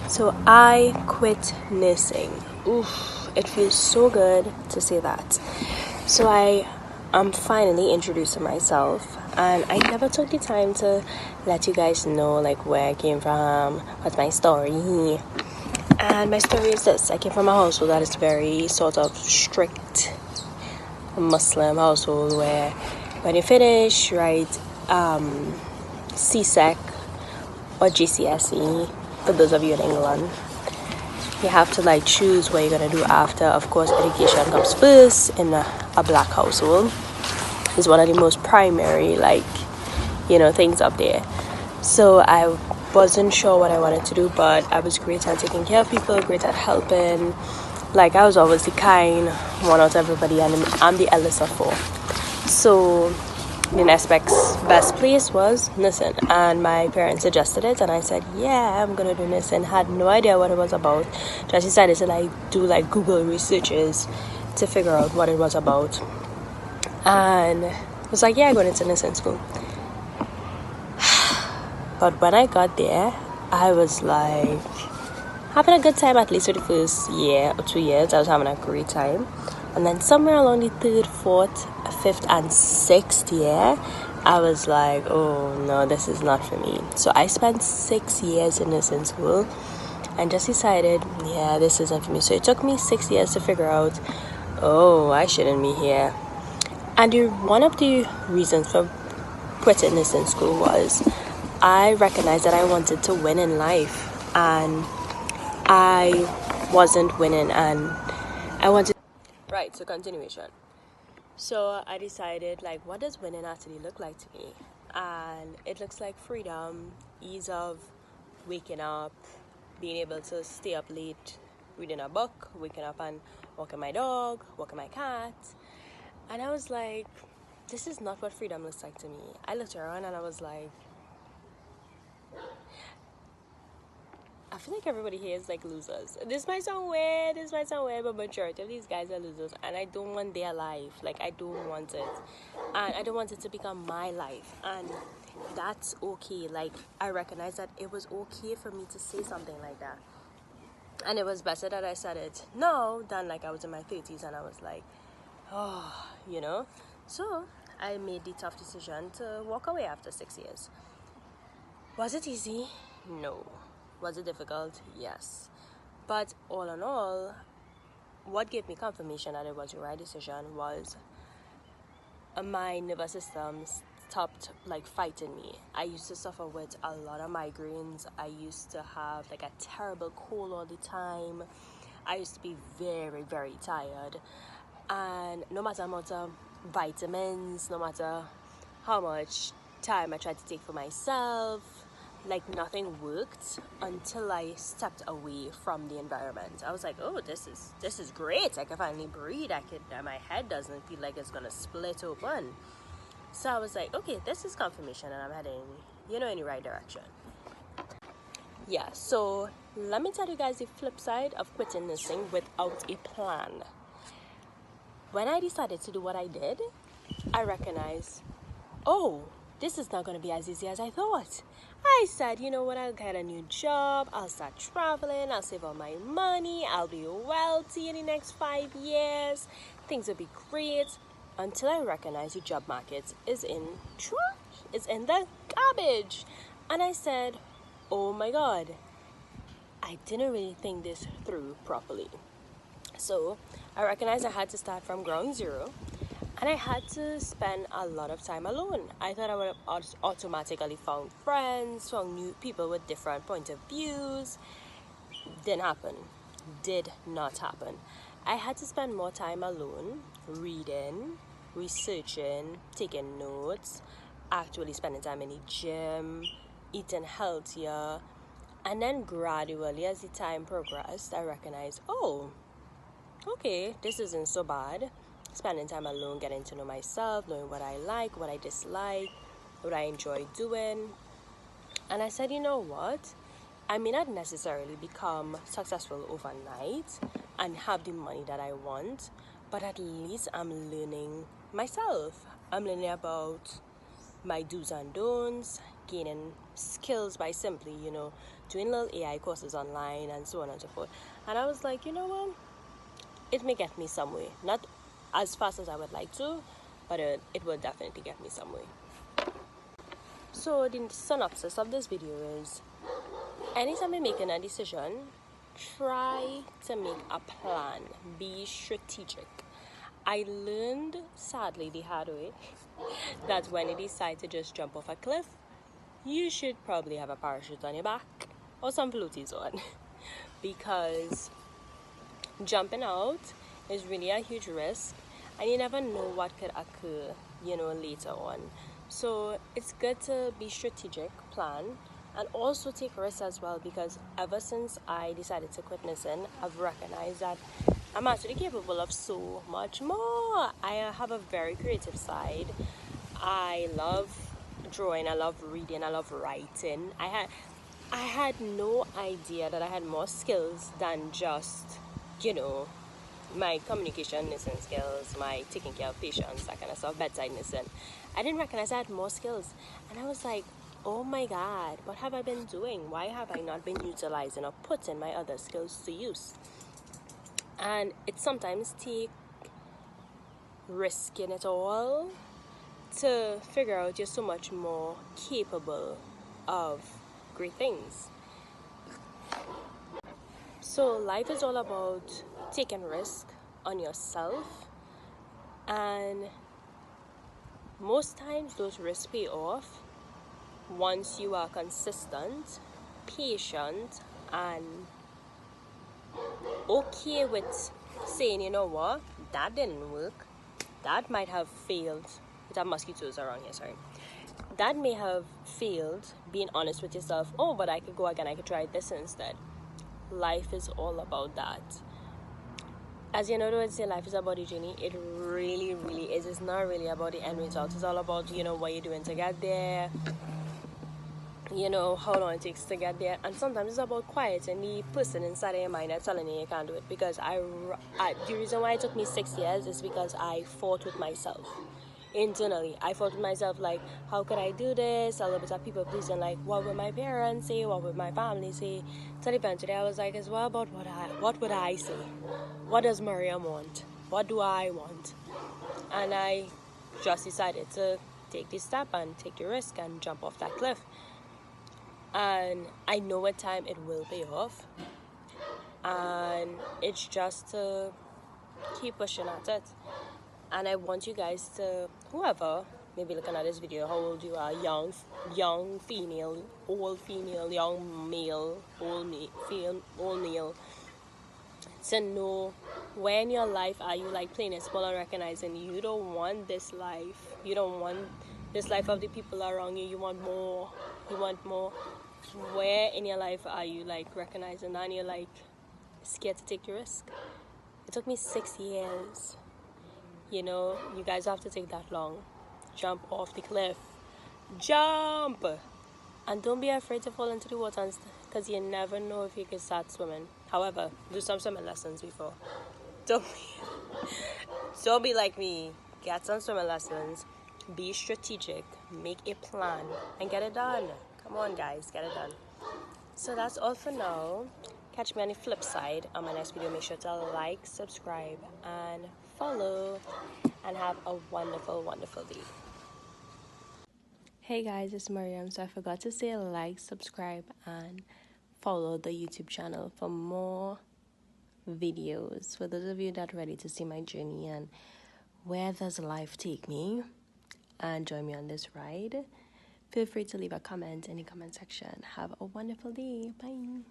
So I quit nursing. Oof, it feels so good to say that. So I am finally introducing myself, and I never took the time to let you guys know like where I came from, what's my story. And my story is this: I came from a household that is very sort of strict Muslim household where when you finish, right, CSEC or GCSE, for those of you in England, you have to like choose what you're gonna do after. Of course, education comes first in a black household. It's one of the most primary things up there. So I wasn't sure what I wanted to do, but I was great at taking care of people, great at helping. Like I was always the kind one out of everybody, and I'm the eldest of four. So in aspects, best place was nursing, and my parents suggested it, and I said, yeah, I'm gonna do nursing. Had no idea what it was about. Just decided to do Google researches to figure out what it was about, and was like, yeah, I'm going into nursing school. But when I got there, I was like having a good time. At least for the first year or 2 years, I was having a great time. And then somewhere along the third, fourth, fifth, and sixth year, I was like, oh no, this is not for me. So I spent 6 years in nursing school and just decided, yeah, this isn't for me. So it took me 6 years to figure out, oh, I shouldn't be here. And one of the reasons for quitting nursing school was I recognized that I wanted to win in life, and I wasn't winning, and I wanted. Right, so continuation. So I decided, what does winning actually look like to me? And it looks like freedom, ease of waking up, being able to stay up late, reading a book, waking up and walking my dog, walking my cat. And I was like, this is not what freedom looks like to me. I looked around and I was like, I feel like everybody here is like losers. This might sound weird, but majority of these guys are losers, and I don't want their life. I don't want it. And I don't want it to become my life. And that's okay. I recognize that it was okay for me to say something like that. And it was better that I said it now than I was in my 30s and I was like, oh. So I made the tough decision to walk away after 6 years. Was it easy? No. Was it difficult? Yes. But all in all, what gave me confirmation that it was the right decision was my nervous system stopped fighting me. I used to suffer with a lot of migraines. I used to have a terrible cold all the time. I used to be very, very tired. And no matter how much vitamins, no matter how much time I tried to take for myself, nothing worked until I stepped away from the environment. I was like, oh, this is great. I can finally breathe. My head doesn't feel like it's gonna split open. So I was like, okay, this is confirmation and I'm heading, in the right direction. Yeah, so let me tell you guys the flip side of quitting nursing without a plan. When I decided to do what I did, I recognized, oh, this is not going to be as easy as I thought. I said, you know what, I'll get a new job, I'll start traveling, I'll save all my money, I'll be wealthy in the next 5 years, things will be great, until I recognized the job market is in trash, it's in the garbage. And I said, oh my God, I didn't really think this through properly. So I recognized I had to start from ground zero, and I had to spend a lot of time alone. I thought I would have automatically found friends, found new people with different point of views. Didn't happen. Did not happen. I had to spend more time alone, reading, researching, taking notes, actually spending time in the gym, eating healthier. And then gradually, as the time progressed, I recognized, oh, okay, this isn't so bad. Spending time alone, getting to know myself, knowing what I like, what I dislike, what I enjoy doing. And I said, you know what? I may not necessarily become successful overnight and have the money that I want, but at least I'm learning myself. I'm learning about my do's and don'ts, gaining skills by simply, doing little AI courses online and so on and so forth. And I was like, you know what? It may get me somewhere. Not as fast as I would like to, but it will definitely get me somewhere. So the synopsis of this video is, anytime you're making a decision, try to make a plan. Be strategic. I learned, sadly, the hard way, that when you decide to just jump off a cliff, you should probably have a parachute on your back or some floaties on. Because jumping out is really a huge risk, and you never know what could occur, later on. So it's good to be strategic, plan, and also take risks as well, because ever since I decided to quit nursing, I've recognized that I'm actually capable of so much more. I have a very creative side. I love drawing, I love reading, I love writing. I had no idea that I had more skills than just, my communication nursing skills, my taking care of patients, that kind of stuff, bedside nursing. I didn't recognize I had more skills. And I was like, oh my God, what have I been doing? Why have I not been utilizing or putting my other skills to use? And it sometimes takes risking it all to figure out you're so much more capable of great things. So life is all about taking risk on yourself, and most times those risks pay off once you are consistent, patient, and okay with saying, you know what, that didn't work, that might have failed. We have mosquitoes around here, sorry. That may have failed, being honest with yourself. Oh, but I could go again, I could try this instead. Life is all about that. As you know, when I say life is about the journey, it really, really is. It's not really about the end result. It's all about, what you're doing to get there, how long it takes to get there. And sometimes it's about quieting the person inside of your mind that's telling you can't do it. Because the reason why it took me 6 years is because I fought with myself. Internally, I fought with myself, like, how could I do this? A little bit of people pleasing, like, what would my parents say? What would my family say? So eventually I was like, it's well about what would I say? What does Miriam want? What do I want? And I just decided to take this step and take the risk and jump off that cliff. And I know with time it will pay off. And it's just to keep pushing at it. And I want you guys to, whoever may be looking at this video, how old you are, young female, old female, young male, old male, to know where in your life are you like playing it small and recognizing you don't want this life. You don't want this life of the people around you. You want more. You want more. Where in your life are you like recognizing that and you're like scared to take the risk? It took me 6 years. You guys have to take that long. Jump off the cliff. Jump! And don't be afraid to fall into the water, because you never know if you can start swimming. However, do some swimming lessons before. Don't be like me. Get some swimming lessons. Be strategic. Make a plan. And get it done. Come on, guys. Get it done. So that's all for now. Catch me on the flip side on my next video. Make sure to like, subscribe, and follow. And have a wonderful, wonderful day. Hey guys, it's Miriam. So I forgot to say like, subscribe, and follow the YouTube channel for more videos. For those of you that are ready to see my journey and where does life take me and join me on this ride, feel free to leave a comment in the comment section. Have a wonderful day. Bye.